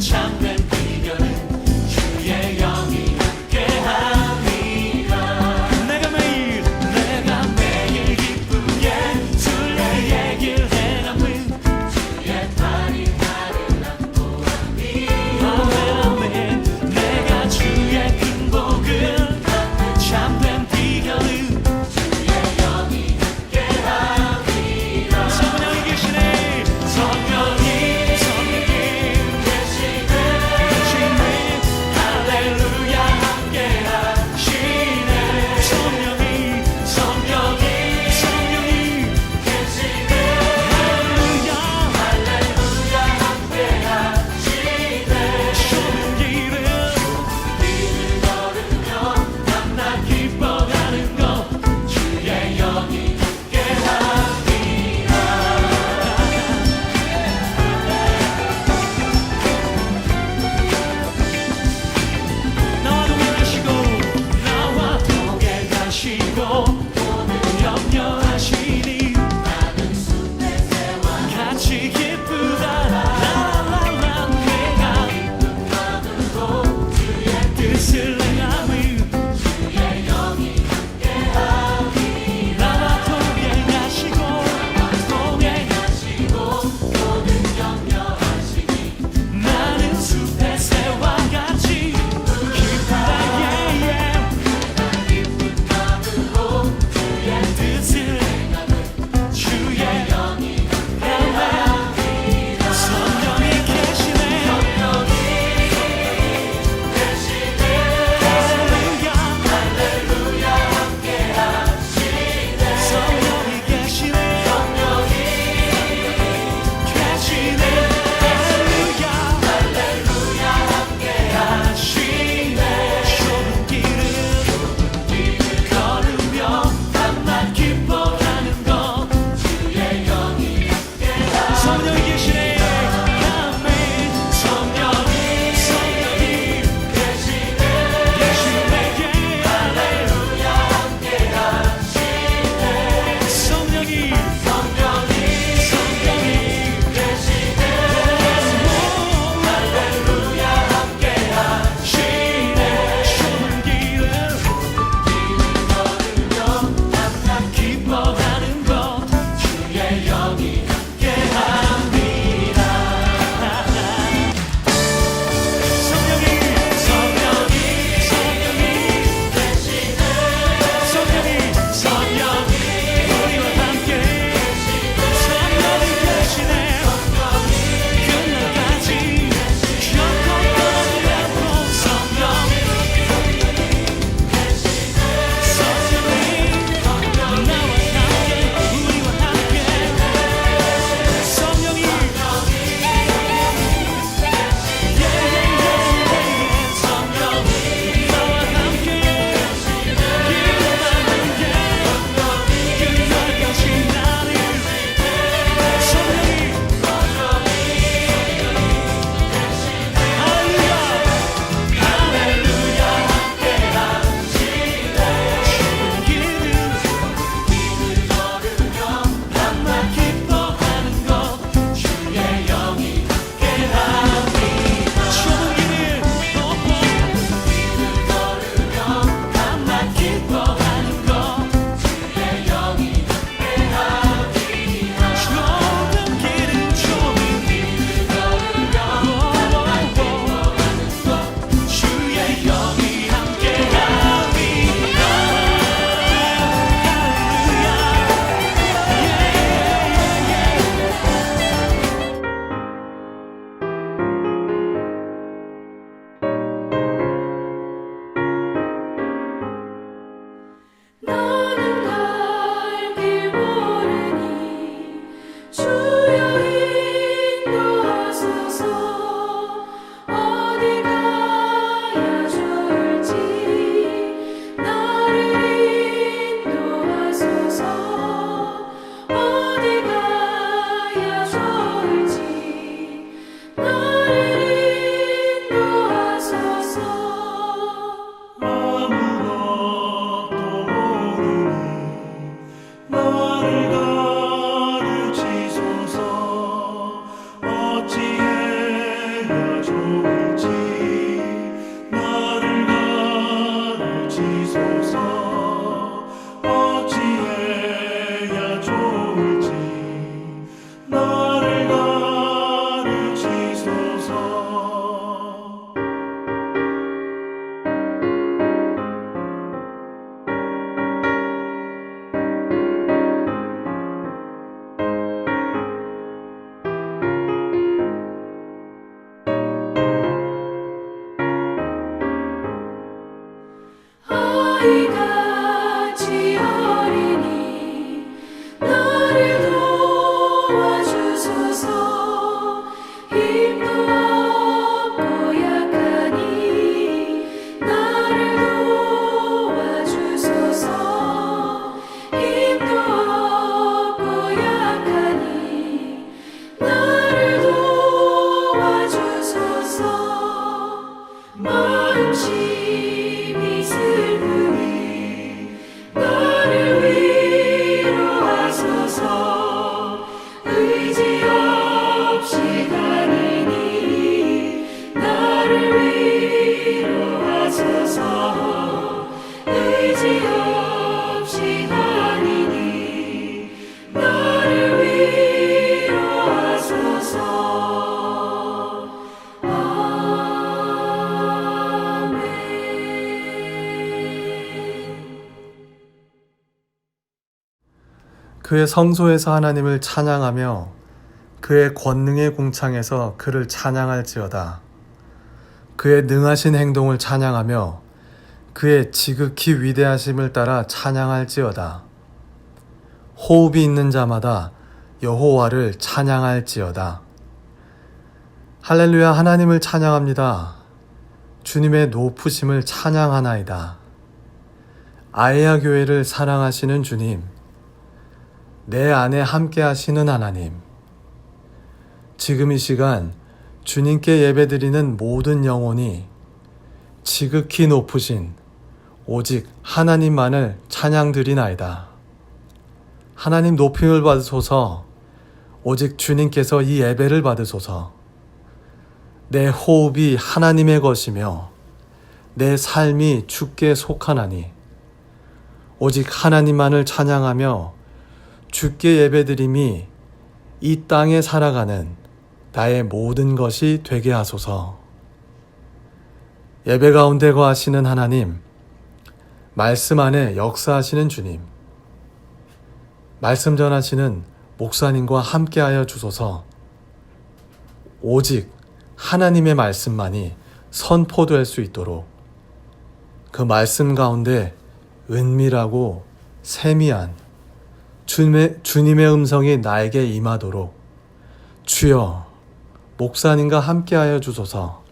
참된 비결은 주의 영이 함께함이라. 그의 성소에서 하나님을 찬양하며 그의 권능의 궁창에서 그를 찬양할지어다. 그의 능하신 행동을 찬양하며 그의 지극히 위대하심을 따라 찬양할지어다. 호흡이 있는 자마다 여호와를 찬양할지어다. 할렐루야. 하나님을 찬양합니다. 주님의 높으심을 찬양하나이다. 아에야 교회를 사랑하시는 주님, 내 안에 함께 하시는 하나님, 지금 이 시간 주님께 예배드리는 모든 영혼이 지극히 높으신 오직 하나님만을 찬양드리나이다. 하나님 높임을 받으소서. 오직 주님께서 이 예배를 받으소서. 내 호흡이 하나님의 것이며 내 삶이 주께 속하나니 오직 하나님만을 찬양하며 주께 예배드림이 이 땅에 살아가는 나의 모든 것이 되게 하소서. 예배 가운데 거하시는 하나님, 말씀 안에 역사하시는 주님, 말씀 전하시는 목사님과 함께하여 주소서. 오직 하나님의 말씀만이 선포될 수 있도록 그 말씀 가운데 은밀하고 세미한 주님의 음성이 나에게 임하도록 주여 목사님과 함께하여 주소서.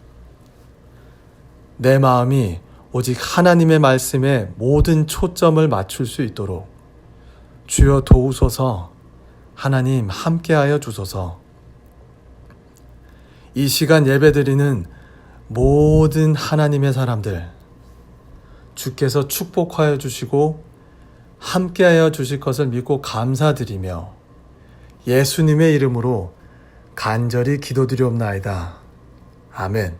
내 마음이 오직 하나님의 말씀에 모든 초점을 맞출 수 있도록 주여 도우소서. 하나님 함께하여 주소서. 이 시간 예배드리는 모든 하나님의 사람들, 주께서 축복하여 주시고 함께하여 주실 것을 믿고 감사드리며 예수님의 이름으로 간절히 기도드리옵나이다. 아멘.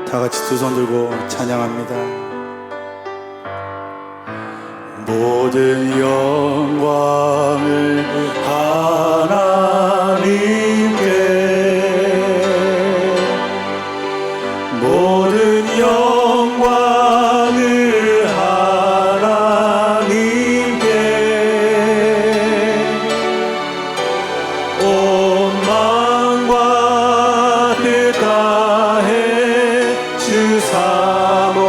다 같이 두 손 들고 찬양합니다. 모든 영광을 하나님께, 모든 영광을 하나님께, 온 마음과 뜻 다해 주 사모합니다.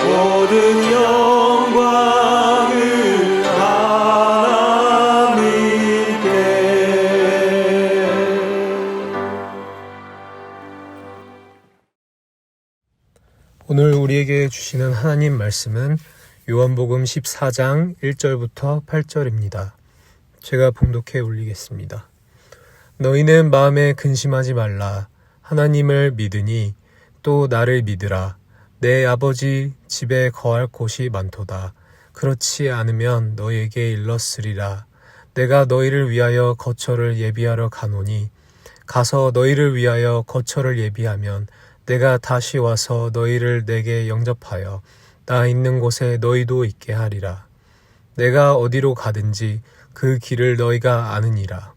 모든 영광을 하나님께. 오늘 우리에게 주시는 하나님 말씀은 요한복음 14장 1절부터 8절입니다. 제가 봉독해 올리겠습니다. 너희는 마음에 근심하지 말라. 하나님을 믿으니 또 나를 믿으라. 내 아버지 집에 거할 곳이 많도다. 그렇지 않으면 너희에게 일렀으리라. 내가 너희를 위하여 거처를 예비하러 가노니 가서 너희를 위하여 거처를 예비하면 내가 다시 와서 너희를 내게 영접하여 나 있는 곳에 너희도 있게 하리라. 내가 어디로 가든지 그 길을 너희가 아느니라.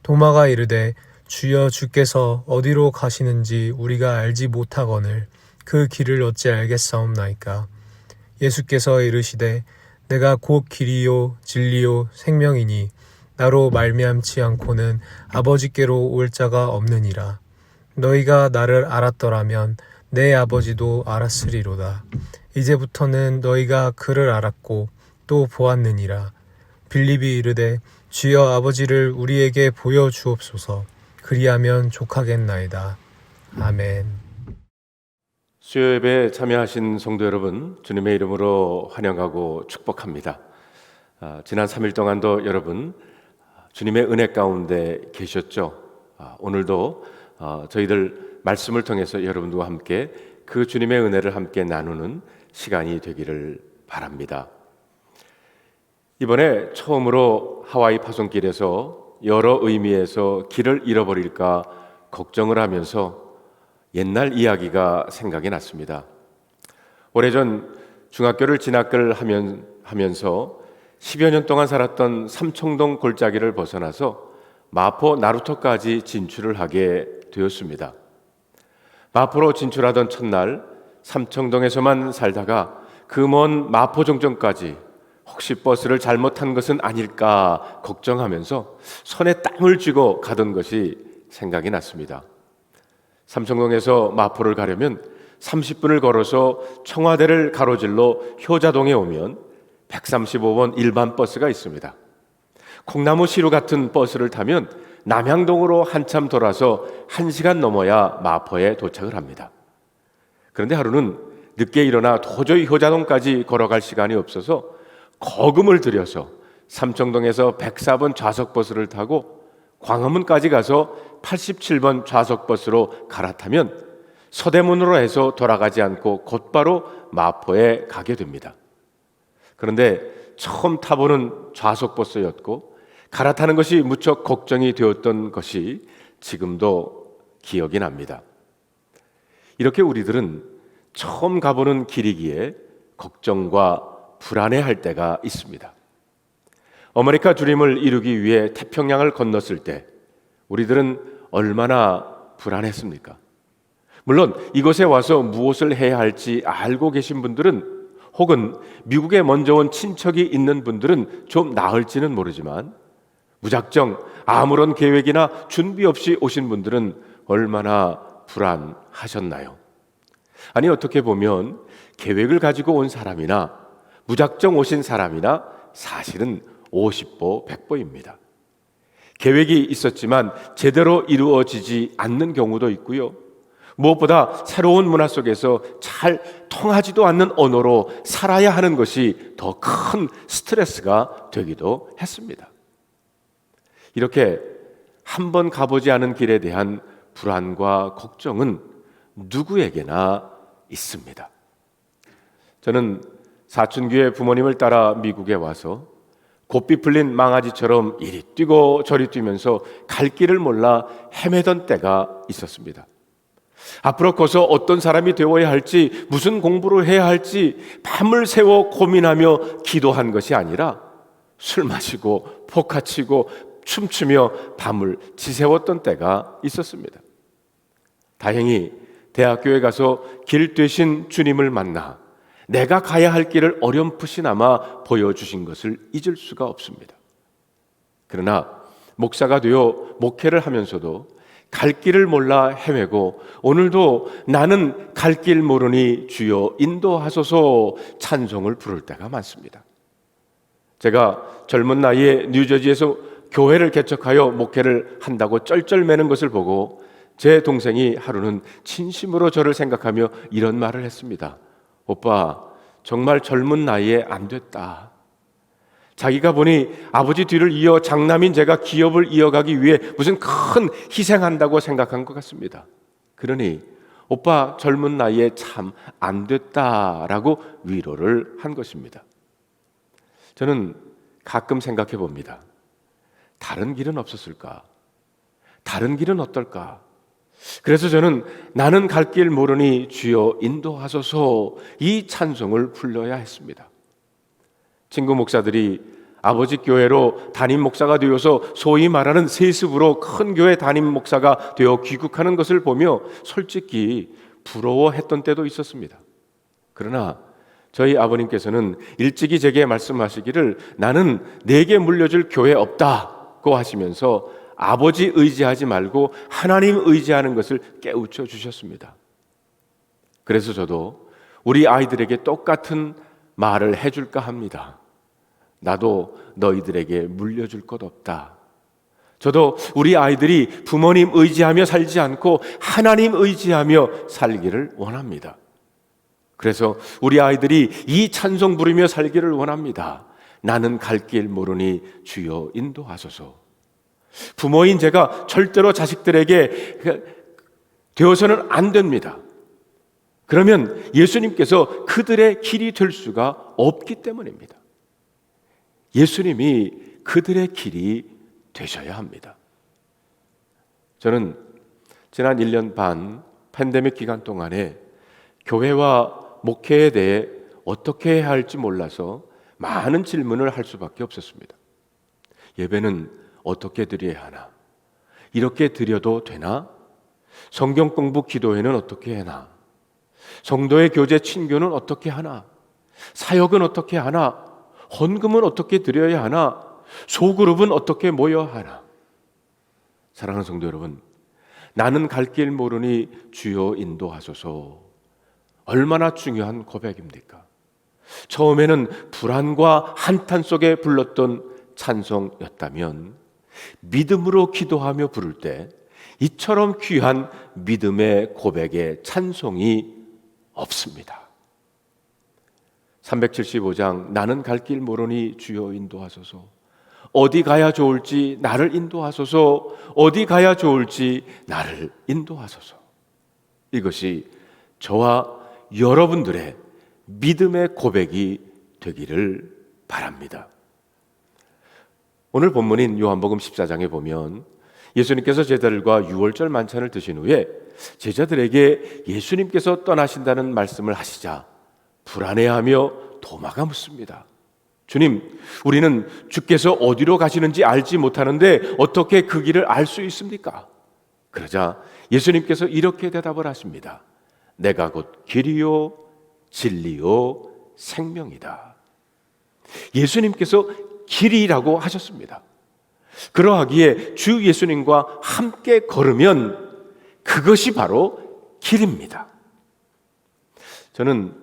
도마가 이르되 주여 주께서 어디로 가시는지 우리가 알지 못하거늘 그 길을 어찌 알겠사옵나이까. 예수께서 이르시되 내가 곧 길이요 진리요 생명이니 나로 말미암지 않고는 아버지께로 올 자가 없느니라. 너희가 나를 알았더라면 내 아버지도 알았으리로다. 이제부터는 너희가 그를 알았고 또 보았느니라. 빌립이 이르되 주여 아버지를 우리에게 보여주옵소서. 그리하면 족하겠나이다. 아멘. 수요 예배에 참여하신 성도 여러분, 주님의 이름으로 환영하고 축복합니다. 지난 3일 동안도 여러분 주님의 은혜 가운데 계셨죠? 오늘도 저희들 말씀을 통해서 여러분들과 함께 그 주님의 은혜를 함께 나누는 시간이 되기를 바랍니다. 이번에 처음으로 하와이 파송길에서 여러 의미에서 길을 잃어버릴까 걱정을 하면서 옛날 이야기가 생각이 났습니다. 오래전 중학교를 진학을 하면서 10여 년 동안 살았던 삼청동 골짜기를 벗어나서 마포 나루터까지 진출을 하게 되었습니다. 마포로 진출하던 첫날 삼청동에서만 살다가 그 먼 마포종점까지 혹시 버스를 잘못한 것은 아닐까 걱정하면서 손에 땀을 쥐고 가던 것이 생각이 났습니다. 삼청동에서 마포를 가려면 30분을 걸어서 청와대를 가로질러 효자동에 오면 135번 일반 버스가 있습니다. 콩나무 시루 같은 버스를 타면 남향동으로 한참 돌아서 1시간 넘어야 마포에 도착을 합니다. 그런데 하루는 늦게 일어나 도저히 효자동까지 걸어갈 시간이 없어서 거금을 들여서 삼청동에서 104번 좌석버스를 타고 광화문까지 가서 87번 좌석버스로 갈아타면 서대문으로 해서 돌아가지 않고 곧바로 마포에 가게 됩니다. 그런데 처음 타보는 좌석버스였고 갈아타는 것이 무척 걱정이 되었던 것이 지금도 기억이 납니다. 이렇게 우리들은 처음 가보는 길이기에 걱정과 불안해할 때가 있습니다. 아메리카 드림을 이루기 위해 태평양을 건넜을 때 우리들은 얼마나 불안했습니까? 물론 이곳에 와서 무엇을 해야 할지 알고 계신 분들은 혹은 미국에 먼저 온 친척이 있는 분들은 좀 나을지는 모르지만 무작정 아무런 계획이나 준비 없이 오신 분들은 얼마나 불안하셨나요? 아니 어떻게 보면 계획을 가지고 온 사람이나 무작정 오신 사람이나 사실은 50보 100보입니다. 계획이 있었지만 제대로 이루어지지 않는 경우도 있고요. 무엇보다 새로운 문화 속에서 잘 통하지도 않는 언어로 살아야 하는 것이 더 큰 스트레스가 되기도 했습니다. 이렇게 한번 가보지 않은 길에 대한 불안과 걱정은 누구에게나 있습니다. 저는 사춘기에 부모님을 따라 미국에 와서 고삐 풀린 망아지처럼 이리 뛰고 저리 뛰면서 갈 길을 몰라 헤매던 때가 있었습니다. 앞으로 커서 어떤 사람이 되어야 할지, 무슨 공부를 해야 할지 밤을 새워 고민하며 기도한 것이 아니라 술 마시고 포카치고 춤추며 밤을 지새웠던 때가 있었습니다. 다행히 대학교에 가서 길 되신 주님을 만나 내가 가야 할 길을 어렴풋이나마 보여주신 것을 잊을 수가 없습니다. 그러나 목사가 되어 목회를 하면서도 갈 길을 몰라 헤매고 오늘도 나는 갈 길 모르니 주여 인도하소서 찬송을 부를 때가 많습니다. 제가 젊은 나이에 뉴저지에서 교회를 개척하여 목회를 한다고 쩔쩔매는 것을 보고 제 동생이 하루는 진심으로 저를 생각하며 이런 말을 했습니다. 오빠, 정말 젊은 나이에 안 됐다. 자기가 보니 아버지 뒤를 이어 장남인 제가 기업을 이어가기 위해 무슨 큰 희생한다고 생각한 것 같습니다. 그러니 오빠 젊은 나이에 참 안 됐다라고 위로를 한 것입니다. 저는 가끔 생각해 봅니다. 다른 길은 없었을까? 다른 길은 어떨까? 그래서 저는 나는 갈 길 모르니 주여 인도하소서 이 찬송을 불러야 했습니다. 친구 목사들이 아버지 교회로 담임 목사가 되어서 소위 말하는 세습으로 큰 교회 담임 목사가 되어 귀국하는 것을 보며 솔직히 부러워했던 때도 있었습니다. 그러나 저희 아버님께서는 일찍이 제게 말씀하시기를 나는 내게 물려줄 교회 없다고 하시면서 아버지 의지하지 말고 하나님 의지하는 것을 깨우쳐 주셨습니다. 그래서 저도 우리 아이들에게 똑같은 말을 해줄까 합니다. 나도 너희들에게 물려줄 것 없다. 저도 우리 아이들이 부모님 의지하며 살지 않고 하나님 의지하며 살기를 원합니다. 그래서 우리 아이들이 이 찬송 부르며 살기를 원합니다. 나는 갈 길 모르니 주여 인도하소서. 부모인 제가 절대로 자식들에게 되어서는 안 됩니다. 그러면 예수님께서 그들의 길이 될 수가 없기 때문입니다. 예수님이 그들의 길이 되셔야 합니다. 저는 지난 1년 반 팬데믹 기간 동안에 교회와 목회에 대해 어떻게 해야 할지 몰라서 많은 질문을 할 수밖에 없었습니다. 예배는 어떻게 드려야 하나? 이렇게 드려도 되나? 성경 공부 기도회는 어떻게 해나? 성도의 교제 친교는 어떻게 하나? 사역은 어떻게 하나? 헌금은 어떻게 드려야 하나? 소그룹은 어떻게 모여야 하나? 사랑하는 성도 여러분, 나는 갈 길 모르니 주여 인도하소서. 얼마나 중요한 고백입니까? 처음에는 불안과 한탄 속에 불렀던 찬송이었다면 믿음으로 기도하며 부를 때 이처럼 귀한 믿음의 고백의 찬송이 없습니다. 375장 나는 갈 길 모르니 주여 인도하소서. 어디 가야 좋을지 나를 인도하소서. 어디 가야 좋을지 나를 인도하소서. 이것이 저와 여러분들의 믿음의 고백이 되기를 바랍니다. 오늘 본문인 요한복음 14장에 보면 예수님께서 제자들과 유월절 만찬을 드신 후에 제자들에게 예수님께서 떠나신다는 말씀을 하시자 불안해하며 도마가 묻습니다. 주님, 우리는 주께서 어디로 가시는지 알지 못하는데 어떻게 그 길을 알 수 있습니까? 그러자 예수님께서 이렇게 대답을 하십니다. 내가 곧 길이요 진리요 생명이다. 예수님께서 길이라고 하셨습니다. 그러하기에 주 예수님과 함께 걸으면 그것이 바로 길입니다. 저는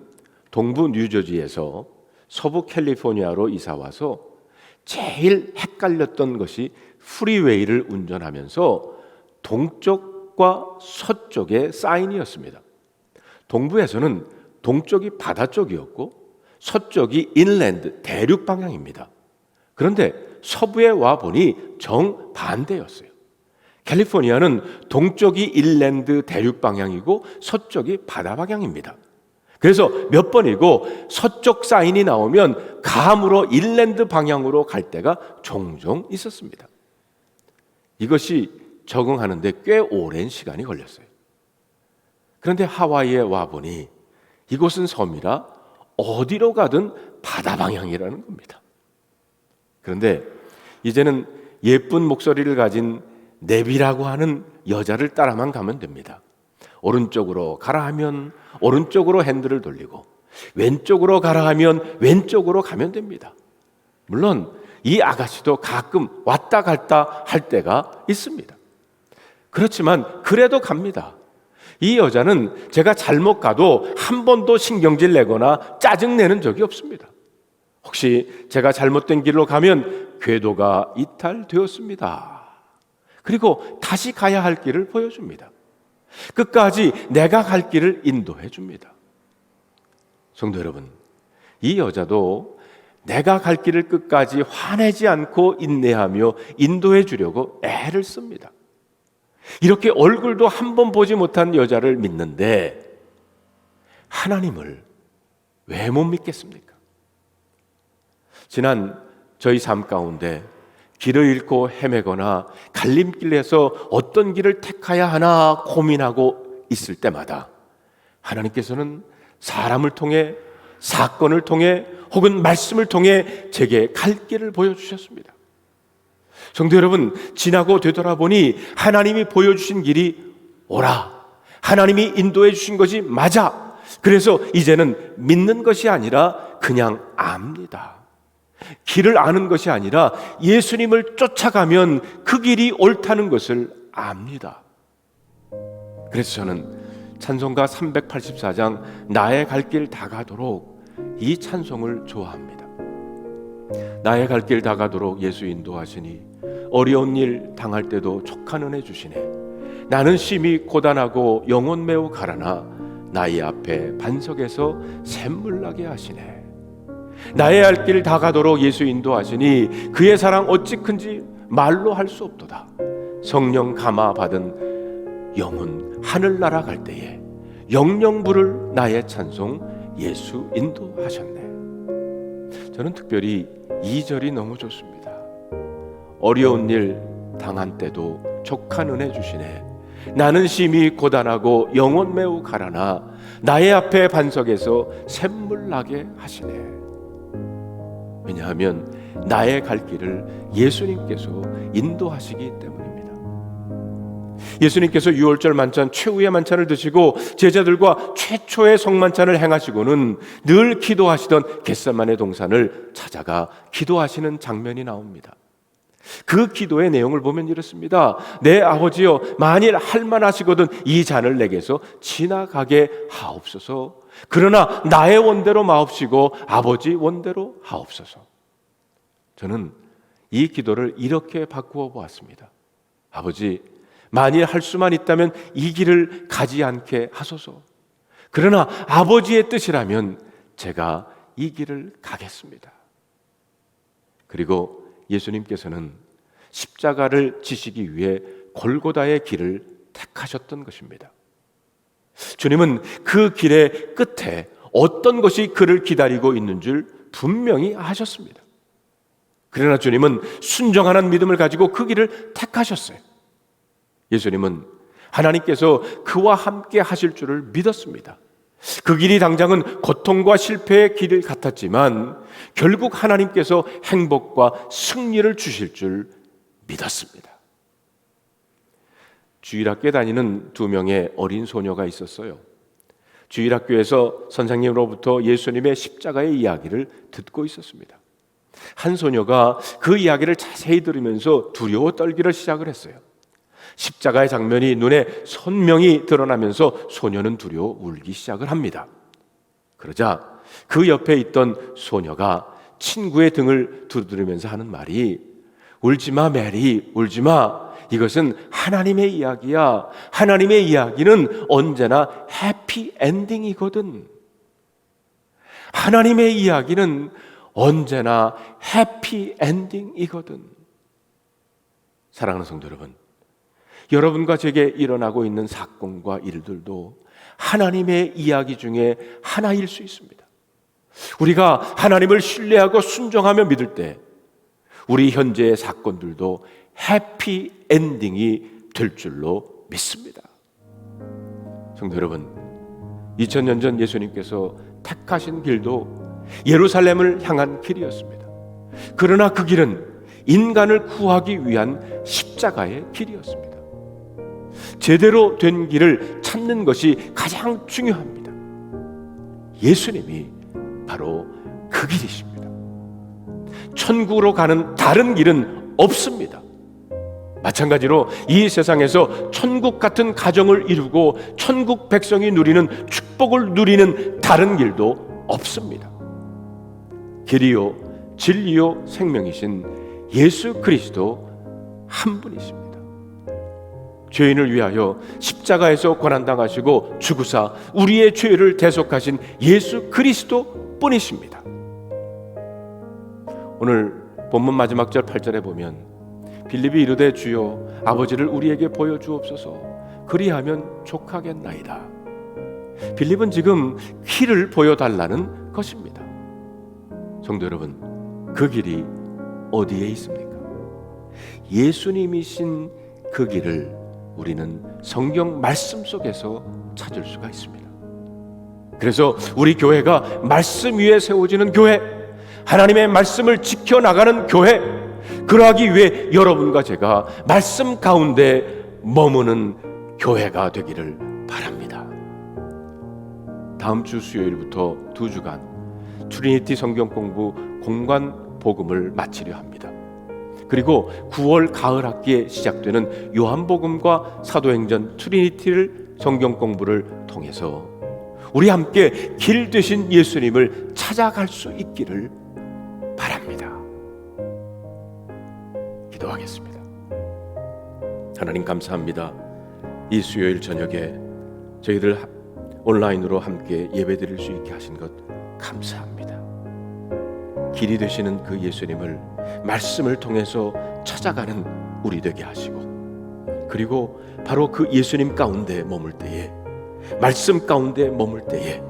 동부 뉴저지에서 서부 캘리포니아로 이사 와서 제일 헷갈렸던 것이 프리웨이를 운전하면서 동쪽과 서쪽의 사인이었습니다. 동부에서는 동쪽이 바다 쪽이었고 서쪽이 인랜드 대륙 방향입니다. 그런데 서부에 와 보니 정반대였어요. 캘리포니아는 동쪽이 인랜드 대륙 방향이고 서쪽이 바다 방향입니다. 그래서 몇 번이고 서쪽 사인이 나오면 감으로 인랜드 방향으로 갈 때가 종종 있었습니다. 이것이 적응하는데 꽤 오랜 시간이 걸렸어요. 그런데 하와이에 와보니 이곳은 섬이라 어디로 가든 바다 방향이라는 겁니다. 그런데 이제는 예쁜 목소리를 가진 네비라고 하는 여자를 따라만 가면 됩니다. 오른쪽으로 가라 하면 오른쪽으로 핸들을 돌리고 왼쪽으로 가라 하면 왼쪽으로 가면 됩니다. 물론 이 아가씨도 가끔 왔다 갔다 할 때가 있습니다. 그렇지만 그래도 갑니다. 이 여자는 제가 잘못 가도 한 번도 신경질 내거나 짜증내는 적이 없습니다. 혹시 제가 잘못된 길로 가면 궤도가 이탈되었습니다. 그리고 다시 가야 할 길을 보여줍니다. 끝까지 내가 갈 길을 인도해 줍니다. 성도 여러분, 이 여자도 내가 갈 길을 끝까지 화내지 않고 인내하며 인도해 주려고 애를 씁니다. 이렇게 얼굴도 한 번 보지 못한 여자를 믿는데 하나님을 왜 못 믿겠습니까? 지난 저희 삶 가운데 길을 잃고 헤매거나 갈림길에서 어떤 길을 택해야 하나 고민하고 있을 때마다 하나님께서는 사람을 통해 사건을 통해 혹은 말씀을 통해 제게 갈 길을 보여주셨습니다. 성도 여러분, 지나고 되돌아보니 하나님이 보여주신 길이 옳아. 하나님이 인도해 주신 것이 맞아. 그래서 이제는 믿는 것이 아니라 그냥 압니다. 길을 아는 것이 아니라 예수님을 쫓아가면 그 길이 옳다는 것을 압니다. 그래서 저는 찬송가 384장 나의 갈 길 다 가도록 이 찬송을 좋아합니다. 나의 갈 길 다 가도록 예수 인도하시니 어려운 일 당할 때도 족한 은혜 주시네. 나는 심히 고단하고 영혼 매우 가라나 나의 앞에 반석에서 샘물 나게 하시네. 나의 갈 길 다 가도록 예수 인도하시니 그의 사랑 어찌 큰지 말로 할 수 없도다. 성령 감화 받은 영혼 하늘나라 갈 때에 영영 부를 나의 찬송 예수 인도하셨네. 저는 특별히 2절이 너무 좋습니다. 어려운 일 당한 때도 족한 은혜 주시네. 나는 심히 고단하고 영혼 매우 가라나 나의 앞에 반석에서 샘물 나게 하시네. 왜냐하면 나의 갈 길을 예수님께서 인도하시기 때문입니다. 예수님께서 유월절 만찬 최후의 만찬을 드시고 제자들과 최초의 성만찬을 행하시고는 늘 기도하시던 겟세마네 동산을 찾아가 기도하시는 장면이 나옵니다. 그 기도의 내용을 보면 이렇습니다. 내 아버지여, 만일 할만하시거든 이 잔을 내게서 지나가게 하옵소서. 그러나 나의 원대로 마옵시고 아버지 원대로 하옵소서. 저는 이 기도를 이렇게 바꾸어 보았습니다. 아버지, 만일 할 수만 있다면 이 길을 가지 않게 하소서. 그러나 아버지의 뜻이라면 제가 이 길을 가겠습니다. 그리고 예수님께서는 십자가를 지시기 위해 골고다의 길을 택하셨던 것입니다. 주님은 그 길의 끝에 어떤 것이 그를 기다리고 있는 줄 분명히 아셨습니다. 그러나 주님은 순종하는 믿음을 가지고 그 길을 택하셨어요. 예수님은 하나님께서 그와 함께 하실 줄을 믿었습니다. 그 길이 당장은 고통과 실패의 길을 같았지만 결국 하나님께서 행복과 승리를 주실 줄 믿었습니다. 주일학교에 다니는 2명의 어린 소녀가 있었어요. 주일학교에서 선생님으로부터 예수님의 십자가의 이야기를 듣고 있었습니다. 한 소녀가 그 이야기를 자세히 들으면서 두려워 떨기를 시작을 했어요. 십자가의 장면이 눈에 선명히 드러나면서 소녀는 두려워 울기 시작을 합니다. 그러자 그 옆에 있던 소녀가 친구의 등을 두드리면서 하는 말이, 울지마 메리, 울지마. 이것은 하나님의 이야기야. 하나님의 이야기는 언제나 해피 엔딩이거든. 하나님의 이야기는 언제나 해피 엔딩이거든. 사랑하는 성도 여러분, 여러분과 제게 일어나고 있는 사건과 일들도 하나님의 이야기 중에 하나일 수 있습니다. 우리가 하나님을 신뢰하고 순종하며 믿을 때 우리 현재의 사건들도 해피 엔딩이 될 줄로 믿습니다. 성도 여러분, 2000년 전 예수님께서 택하신 길도 예루살렘을 향한 길이었습니다. 그러나 그 길은 인간을 구하기 위한 십자가의 길이었습니다. 제대로 된 길을 찾는 것이 가장 중요합니다. 예수님이 바로 그 길이십니다. 천국으로 가는 다른 길은 없습니다. 마찬가지로 이 세상에서 천국 같은 가정을 이루고 천국 백성이 누리는 축복을 누리는 다른 길도 없습니다. 길이요 진리요 생명이신 예수 그리스도 한 분이십니다. 죄인을 위하여 십자가에서 고난당하시고 죽으사 우리의 죄를 대속하신 예수 그리스도 뿐이십니다. 오늘 본문 마지막 절 8절에 보면 빌립이 이르되 주여 아버지를 우리에게 보여주옵소서 그리하면 족하겠나이다. 빌립은 지금 길을 보여달라는 것입니다. 성도 여러분, 그 길이 어디에 있습니까? 예수님이신 그 길을 우리는 성경 말씀 속에서 찾을 수가 있습니다. 그래서 우리 교회가 말씀 위에 세워지는 교회, 하나님의 말씀을 지켜나가는 교회, 그러하기 위해 여러분과 제가 말씀 가운데 머무는 교회가 되기를 바랍니다. 다음 주 수요일부터 2주간 트리니티 성경 공부 공관 복음을 마치려 합니다. 그리고 9월 가을 학기에 시작되는 요한복음과 사도행전 트리니티를 성경 공부를 통해서 우리 함께 길 되신 예수님을 찾아갈 수 있기를 바랍니다. 기도하겠습니다. 하나님 감사합니다. 이 수요일 저녁에 저희들 온라인으로 함께 예배드릴 수 있게 하신 것 감사합니다. 길이 되시는 그 예수님을 말씀을 통해서 찾아가는 우리 되게 하시고, 그리고 바로 그 예수님 가운데 머물 때에, 말씀 가운데 머물 때에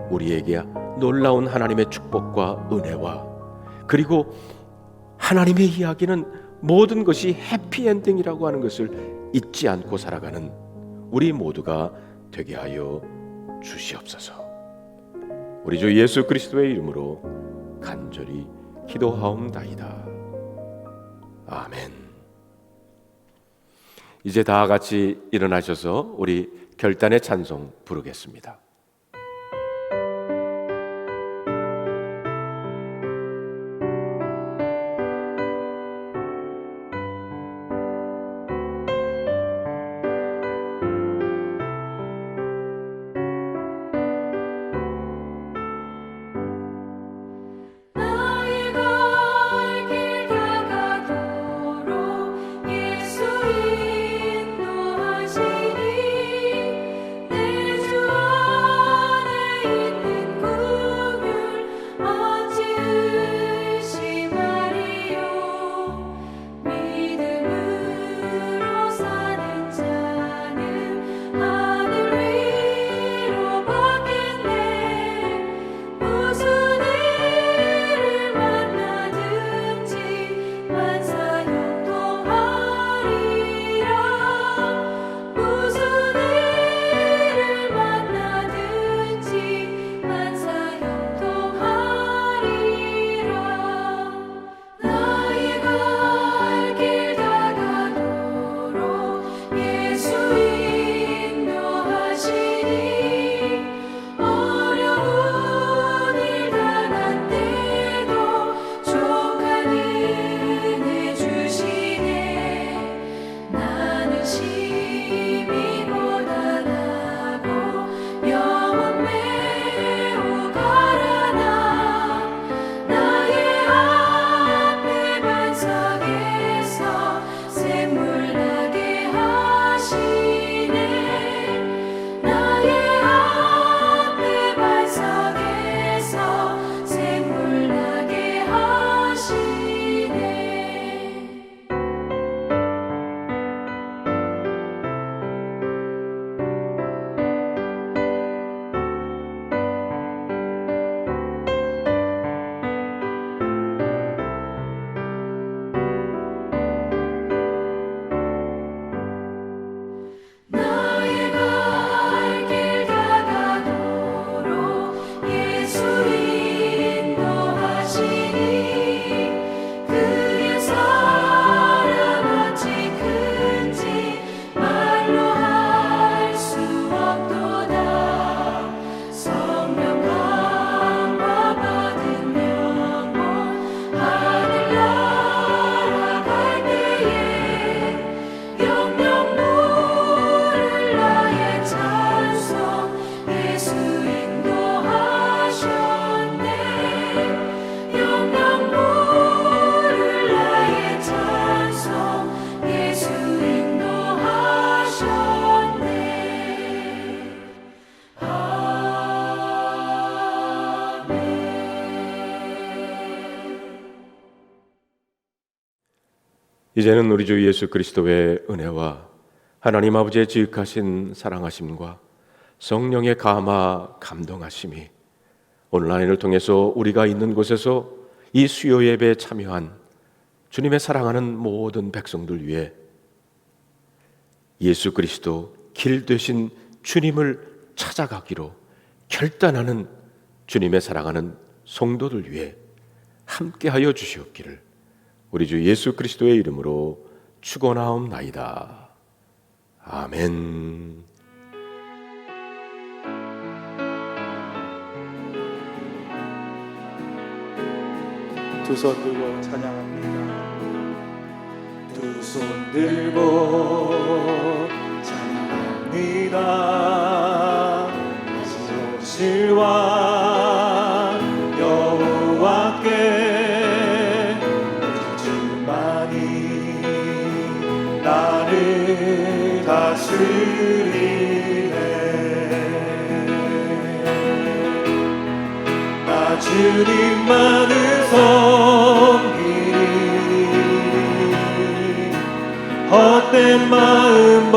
우리에게 놀라운 하나님의 축복과 은혜와, 그리고 하나님의 이야기는 모든 것이 해피엔딩이라고 하는 것을 잊지 않고 살아가는 우리 모두가 되게 하여 주시옵소서. 우리 주 예수 그리스도의 이름으로 간절히 기도하옵나이다. 아멘. 이제 다 같이 일어나셔서 우리 결단의 찬송 부르겠습니다. 이제는 우리 주 예수 그리스도의 은혜와 하나님 아버지의 지극하신 사랑하심과 성령의 감화 감동하심이 온라인을 통해서 우리가 있는 곳에서 이 수요 예배에 참여한 주님의 사랑하는 모든 백성들 위해 예수 그리스도 길 되신 주님을 찾아가기로 결단하는 주님의 사랑하는 성도들 위해 함께하여 주시옵기를 우리 주 예수 그리스도의 이름으로 축원하옵나이다. 아멘. 두 손 들고 찬양합니다. 두 손 들고 찬양합니다. 하시오 실와 여호와께 주만이 나를 다스리네. 나 주님만을 섬기리 헛된 마음